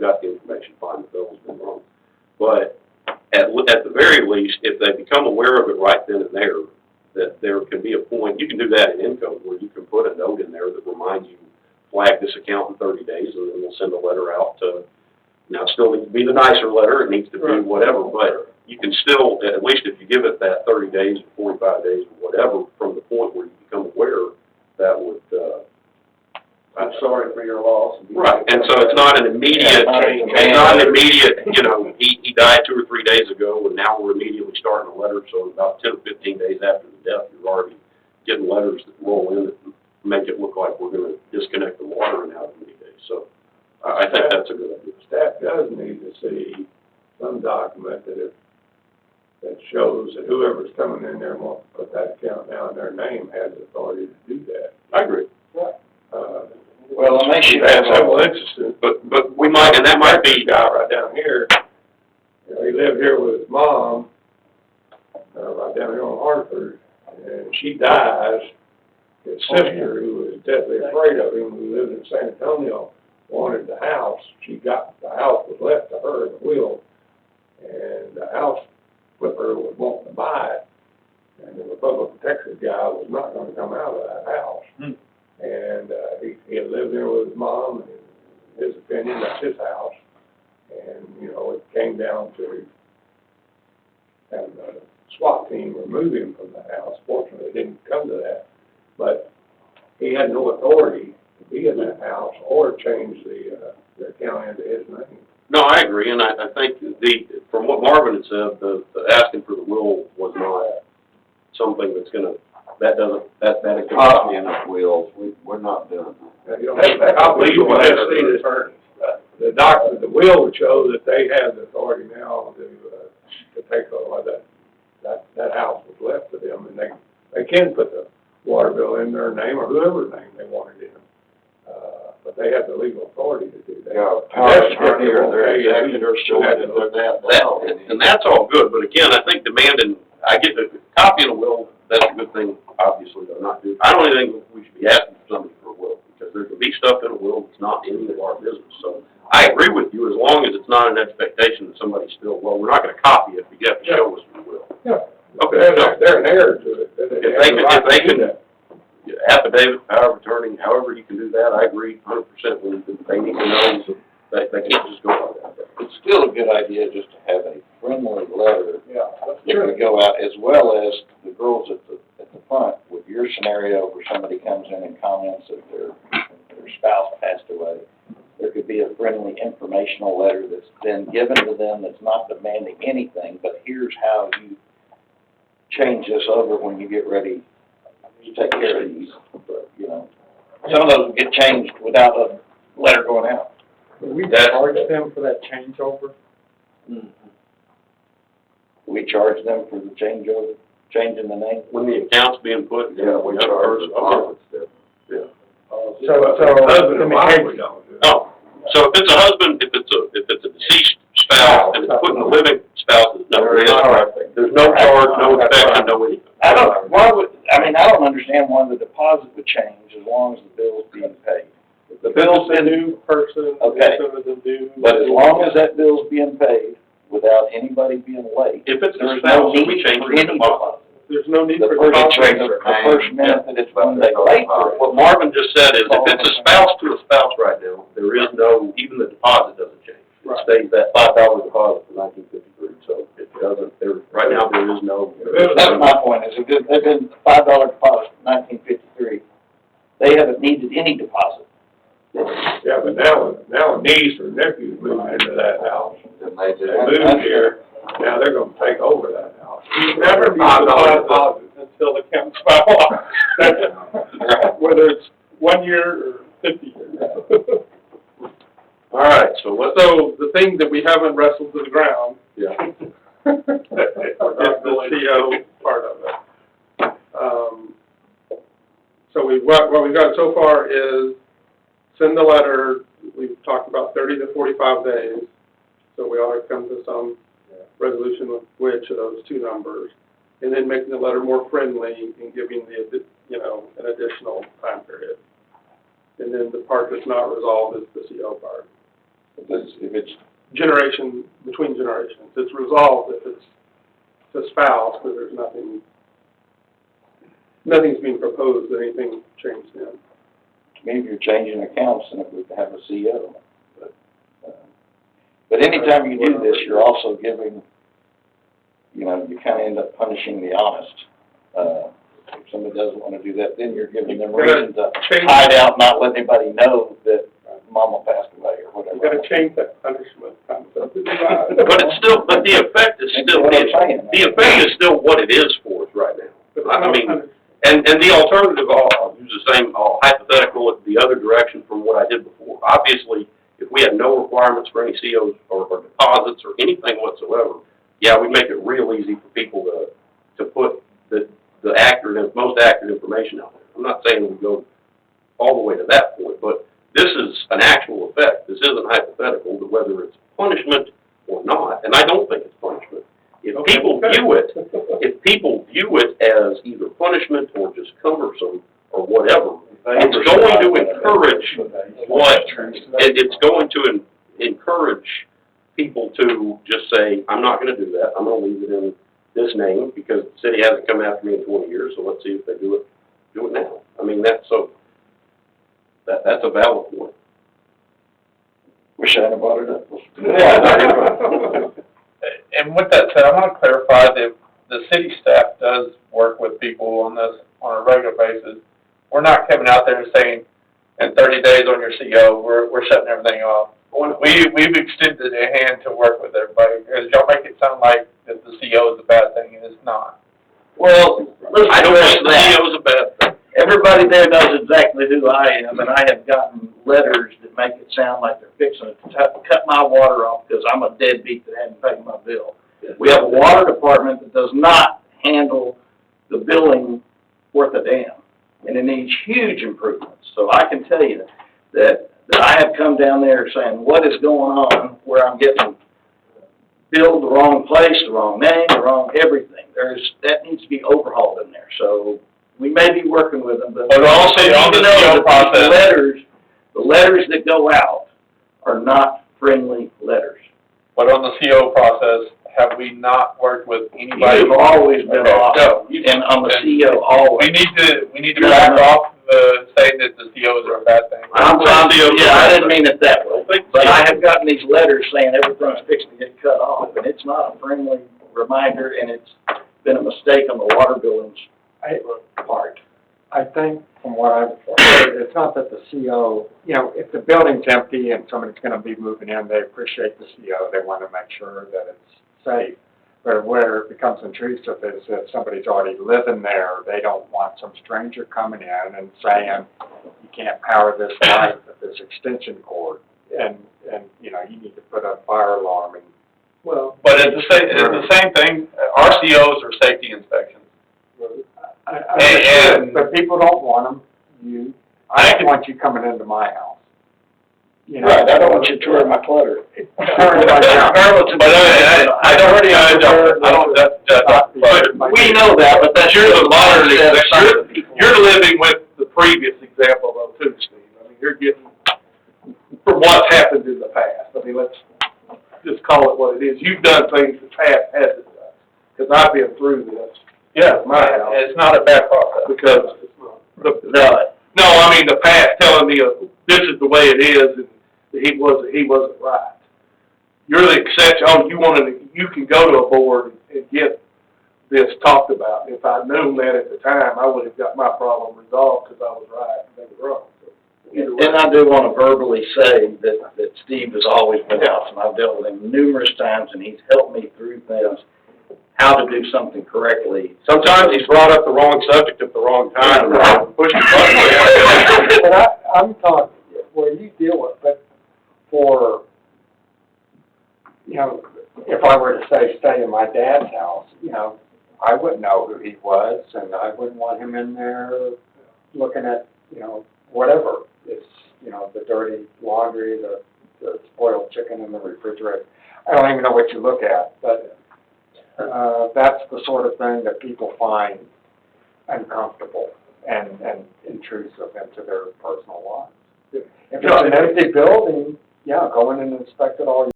got the information, fine, the bill's been wrong. But at the very least, if they become aware of it right then and there, that there can be a point, you can do that in Encode, where you can put a note in there that reminds you, flag this account in 30 days, and then we'll send a letter out to, now it still needs to be the nicer letter, it needs to be whatever, but you can still, at least if you give it that 30 days or 45 days or whatever, from the point where you become aware, that would, I'm sorry for your loss. right, and so it's not an immediate, you know, he died 2 or 3 days ago, and now we're immediately starting a letter, so about 10 or 15 days after the death, you're already getting letters that roll in that make it look like we're gonna disconnect the water in how many days, so I think that's a good idea. Staff does need to see some document that shows that whoever's coming in there and wants to put that account now in their name has authority to do that. I agree. Well, and they should That's have several instances. But we might, and that might be, guy right down here, you know, he lived here with his mom, right down here on Hartford, and she dies. His sister, who was deathly afraid of him, who lived in San Antonio, wanted the house. The house was left to her in the will, and the house flipper was wanting to buy it, and the Republic of Texas guy was not gonna come out of that house. And, he had lived there with his mom, and in his opinion, that's his house. And, you know, it came down to having a SWAT team remove him from the house. Fortunately, it didn't come to that. But he had no authority to be in that house or change the account into his name. no, I agree, and I think from what Marvin had said, the asking for the will was not something that's gonna, that Copy in the wills, we're not doing that. Now, you don't have to copy, you want to see the document, the will would show that they have the authority now to take over that house was left to them, and they can put the water bill in their name or whoever's name they wanted in. But they have the legal authority to do that. Yeah, power attorney or their executor showing that they're that. and that's all good, but again, I think demanding, I get the copy of the will, that's a good thing, obviously, they're not doing. I don't even think we should be asking for somebody for a will, because there can be stuff in a will that's not any of our business, so I agree with you, as long as it's not an expectation that somebody's still, well, we're not gonna copy it, but you have to show us the will. Yeah. Okay, They're an heir to it. if they can, affidavit, power of attorney, however you can do that, I agree 100% with you, they need to know, so they can't just go like that. It's still a good idea just to have a friendly letter Yeah. that would go out, as well as the girls at the front, with your scenario where somebody comes in and comments that their spouse passed away. There could be a friendly informational letter that's then given to them that's not demanding anything, but here's how you change this over when you get ready to take care of these. You know, some of those will get changed without a letter going out. We charge them for that changeover? We charge them for the changeover, changing the name. When the account's being put, Yeah, we charge okay. Yeah. Husband and wife, we don't do it. Oh, so if it's a husband, if it's a deceased spouse, and it's put in the living spouse, there's no charge, no inspection, no anything. I don't understand why the deposit would change as long as the bill's being paid. If the bill's The been, new person, Okay. some of them do. but as long as that bill's being paid without anybody being late, If it's a there's spouse, no we need change for the any deposit. deposit. There's no need The for first, deposit. the first minute that it's when they wait for it. What Marvin just said is, if it's a spouse to a spouse right now, there is no, even the deposit doesn't change. It Right. stays that $5 deposit for 1953, so it doesn't, right now, there is no. That's my point, is if they've been $5 deposit in 1953, they haven't needed any deposit. Yeah, but now a niece or nephew moving into that house. And they They moved here, now they're gonna take over that house. You never need $5 a deposit until the counts file off. Whether it's 1 year or 50 years. All right, so let's, So the thing that we haven't wrestled to the ground yeah. is the CO part of it. So what we've got so far is send the letter, we've talked about 30 to 45 days, so we ought to come to some resolution with which of those two numbers, and then making the letter more friendly and giving an additional time period. And then the part that's not resolved is the CO part. If it's, generation, between generations. It's resolved if it's the spouse, because there's nothing's being proposed, that anything changed then. maybe you're changing accounts and it would have a CO. But anytime you do this, you're also giving, you kind of end up punishing the honest. If somebody doesn't want to do that, then you're giving them reason to hide out, not let anybody know that mama passed away or whatever. You gotta change that punishment concept. But it's still, but the effect is still, the effect is still what it is for us right now. I mean, and the alternative, I'll use the same hypothetical the other direction from what I did before. Obviously, if we had no requirements for any COs or deposits or anything whatsoever, yeah, we make it real easy for people to put the most accurate information out there. I'm not saying we go all the way to that point, but this is an actual effect. This isn't hypothetical, to whether it's punishment or not, and I don't think it's punishment. If people view it as either punishment or just cumbersome or whatever, it's going to encourage it's going to encourage people to just say, I'm not going to do that. I'm going to leave it in this name because the city hasn't come after me in 20 years, so let's see if they do it now. I mean, that's a valid point. Wish I hadn't brought it up. And with that said, I want to clarify that the city staff does work with people on this on a regular basis. We're not coming out there and saying, in 30 days on your CO, we're shutting everything off. We've extended a hand to work with everybody, because y'all make it sound like that the CO is a bad thing, and it's not. Well, listen, I don't think the CEO is a bad thing. everybody there knows exactly who I am, and I have gotten letters that make it sound like they're fixing to cut my water off because I'm a deadbeat that hadn't paid my bill. We have a water department that does not handle the billing worth a damn, and it needs huge improvements. So I can tell you that I have come down there saying, what is going on where I'm getting billed the wrong place, the wrong name, the wrong everything. That needs to be overhauled in there. So we may be working with them, but also on the CO process, the letters that go out are not friendly letters. but on the CO process, have we not worked with anybody? You've always been awesome, and I'm a CEO always. We need to back off saying that the COs are a bad thing. I didn't mean it that way, but I have gotten these letters saying everything's fixing to get cut off, and it's not a friendly reminder, and it's been a mistake on the water billings part. I think from what I've heard, it's not that the CO, if the building's empty and somebody's gonna be moving in, they appreciate the CO, they wanna make sure that it's safe. But where it becomes intrusive is if somebody's already living there, they don't want some stranger coming in and saying, you can't power this light with this extension cord, and you need to put a fire alarm in. Well, but it's the same thing. Our COs are safety inspections. But people don't want them. I don't want you coming into my house. Right, I don't want you touring my clutter. But we know that, but that's you're the modern example. You're living with the previous example though too, Steve. I mean, you're getting from what's happened in the past. I mean, let's just call it what it is. You've done things the past hasn't done. Because I've been through this. Yeah, my house. It's not a bad process. Because no, I mean the past telling me this is the way it is, and he wasn't right. You're the exception. You can go to a board and get this talked about. If I'd known that at the time, I would have got my problem resolved because I was right and they were wrong. So, and I do want to verbally say that Steve has always been awesome. I've dealt with him numerous times, and he's helped me through things, how to do something correctly. Sometimes he's brought up the wrong subject at the wrong time, and pushed the button. But I'm talking where you deal with, but for, if I were to say stay in my dad's house, I wouldn't know who he was, and I wouldn't want him in there looking at, whatever. It's, the dirty laundry, the spoiled chicken in the refrigerator. I don't even know what you look at, but that's the sort of thing that people find uncomfortable and intrusive into their personal lives. If it's an empty building, yeah, go in and inspect it all